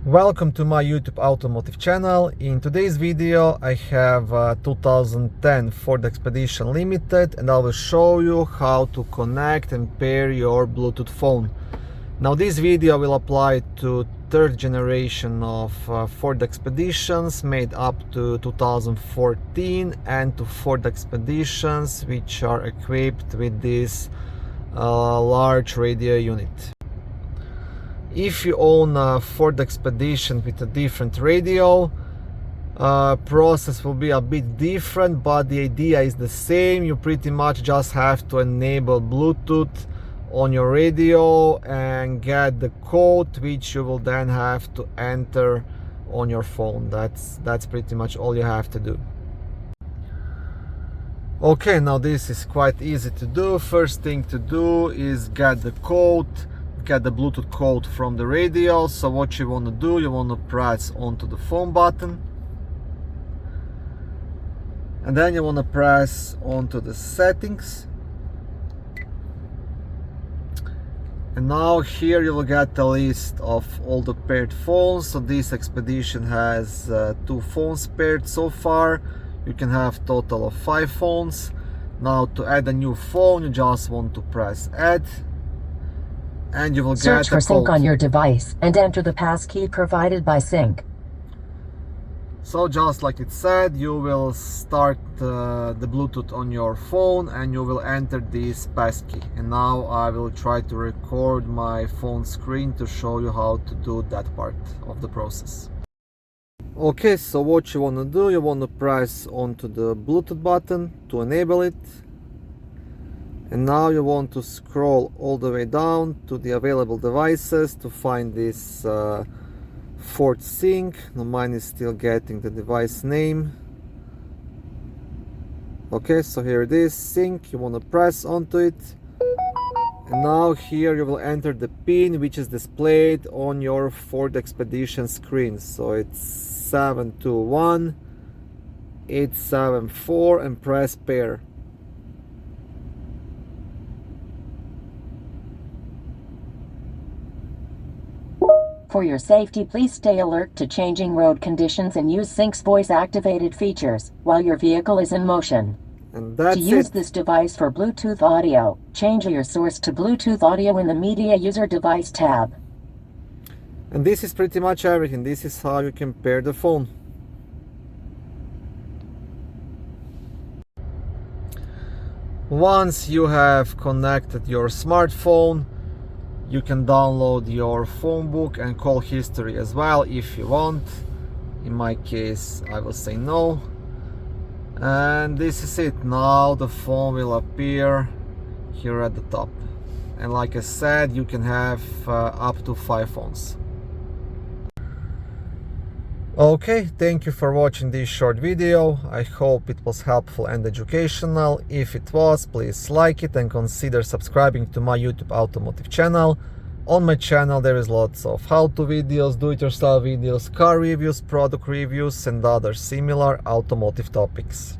Welcome to my YouTube automotive channel. In today's video I have 2010 Ford Expedition Limited, and I will show you how to connect and pair your Bluetooth phone. Now this video will apply to third generation of Ford Expeditions made up to 2014 and to Ford Expeditions which are equipped with this large radio unit. If you own a Ford Expedition with a different radio, process will be a bit different, but the idea is the same. You pretty much just have to enable Bluetooth on your radio and get the code, which you will then have to enter on your phone. That's pretty much all you have to do. Okay, now this is quite easy to do. First thing to do is get the code, get the Bluetooth code from the radio. So what you want to do, you want to press onto the phone button, and then you want to press onto the settings. And now here you will get a list of all the paired phones. So this Expedition has 2 phones paired so far. You can have total of 5 phones. Now to add a new phone, you just want to press add, and you will search get for sync on your device and enter the passkey provided by sync. So just like it said, you will start the Bluetooth on your phone and you will enter this passkey. And now I will try to record my phone screen to show you how to do that part of the process. Okay, so what you want to do, you want to press onto the Bluetooth button to enable it. And now you want to scroll all the way down to the available devices to find this Ford Sync. Now mine is still getting the device name. Okay, so here it is, Sync. You want to press onto it. And now here you will enter the pin which is displayed on your Ford Expedition screen. So it's 721874 and press pair. For your safety, please stay alert to changing road conditions and use Sync's voice-activated features while your vehicle is in motion. And that's to use it. this device for Bluetooth audio, change your source to Bluetooth audio in the Media User Device tab. And this is pretty much everything. This is how you can pair the phone. Once you have connected your smartphone, you can download your phone book and call history as well if you want. In my case, I will say no. And this is it. Now the phone will appear here at the top. And like I said, you can have up to 5 phones. Okay, thank you for watching this short video. I hope it was helpful and educational. If it was, please like it and consider subscribing to my YouTube automotive channel. On my channel there is lots of how-to videos, do-it-yourself videos, car reviews, product reviews and other similar automotive topics.